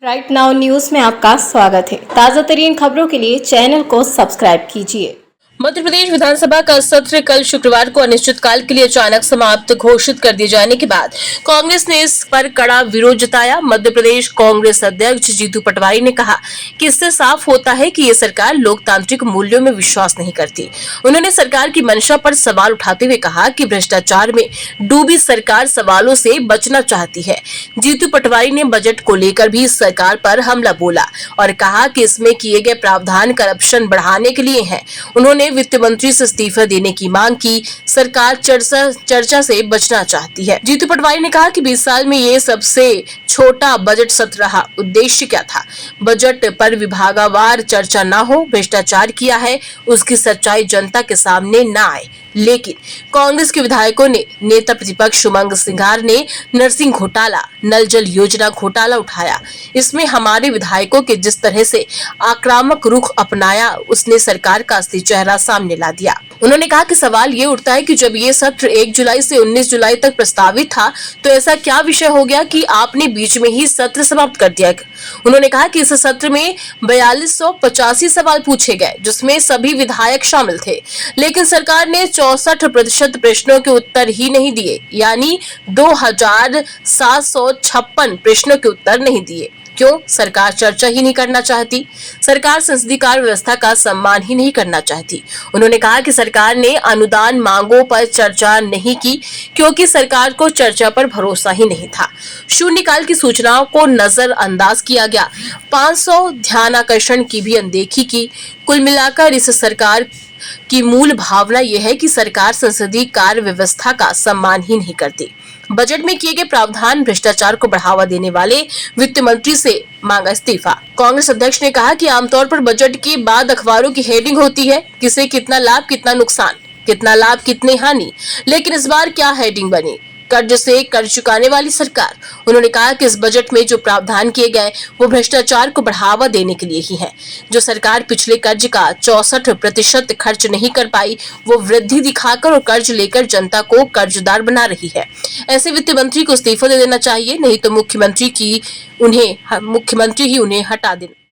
Right now news में आपका स्वागत है। ताजा तरीन खबरों के लिए चैनल को सब्सक्राइब कीजिए। मध्य प्रदेश विधानसभा का सत्र कल शुक्रवार को अनिश्चितकाल के लिए अचानक समाप्त घोषित कर दिए जाने के बाद कांग्रेस ने इस पर कड़ा विरोध जताया। मध्य प्रदेश कांग्रेस अध्यक्ष जीतू पटवारी ने कहा कि इससे साफ होता है कि ये सरकार लोकतांत्रिक मूल्यों में विश्वास नहीं करती। उन्होंने सरकार की मंशा पर सवाल उठाते हुए कहा कि भ्रष्टाचार में डूबी सरकार सवालों से बचना चाहती है। जीतू पटवारी ने बजट को लेकर भी सरकार पर हमला बोला और कहा कि इसमें किए गए प्रावधान करप्शन बढ़ाने के लिए हैं। उन्होंने वित्त मंत्री से इस्तीफा देने की मांग की। सरकार चर्चा से बचना चाहती है। जीतू पटवारी ने कहा कि 20 साल में ये सबसे छोटा बजट सत्र रहा। उद्देश्य क्या था? बजट पर विभागवार चर्चा न हो, भ्रष्टाचार किया है उसकी सच्चाई जनता के सामने न आए। लेकिन कांग्रेस के विधायकों ने, नेता प्रतिपक्ष उमंग सिंघार ने नरसिंह घोटाला, नल जल योजना घोटाला उठाया। इसमें हमारे विधायकों के जिस तरह से आक्रामक रुख अपनाया, उसने सरकार का असली चेहरा सामने ला दिया। उन्होंने कहा कि सवाल ये उठता है कि जब ये सत्र 1 जुलाई से 19 जुलाई तक प्रस्तावित था, तो ऐसा क्या विषय हो गया कि आपने बीच में ही सत्र समाप्त कर दिया। उन्होंने कहा कि इस सत्र में 4285 सवाल पूछे गए, जिसमें सभी विधायक शामिल थे, लेकिन सरकार ने 64% प्रश्नों के उत्तर ही नहीं दिए, यानी 2756 प्रश्नों के उत्तर नहीं दिए। क्यों? सरकार चर्चा ही नहीं करना चाहती। सरकार संसदीय कार्य व्यवस्था का सम्मान ही नहीं करना चाहती। उन्होंने कहा कि सरकार ने अनुदान मांगों पर चर्चा नहीं की, क्योंकि सरकार को चर्चा पर भरोसा ही नहीं था। शून्यकाल की सूचनाओं को नजरअंदाज किया गया। 500 ध्यानाकर्षण की भी अनदेखी की। कुल मिलाकर इस सरकार की मूल भावना यह है कि सरकार संसदीय कार्य व्यवस्था का सम्मान ही नहीं करती। बजट में किए गए प्रावधान भ्रष्टाचार को बढ़ावा देने वाले वित्त मंत्री से मांगा इस्तीफा। कांग्रेस अध्यक्ष ने कहा कि आमतौर पर बजट के बाद अखबारों की हेडिंग होती है, किसे कितना लाभ, कितना नुकसान, कितना लाभ, कितनी हानि। लेकिन इस बार क्या हेडिंग बनी? कर्ज से कर्ज चुकाने वाली सरकार। उन्होंने कहा कि इस बजट में जो प्रावधान किए गए वो भ्रष्टाचार को बढ़ावा देने के लिए ही है। जो सरकार पिछले कर्ज का 64% खर्च नहीं कर पाई, वो वृद्धि दिखाकर और कर्ज लेकर जनता को कर्जदार बना रही है। ऐसे वित्त मंत्री को इस्तीफा दे देना चाहिए, नहीं तो मुख्यमंत्री ही उन्हें हटा दें।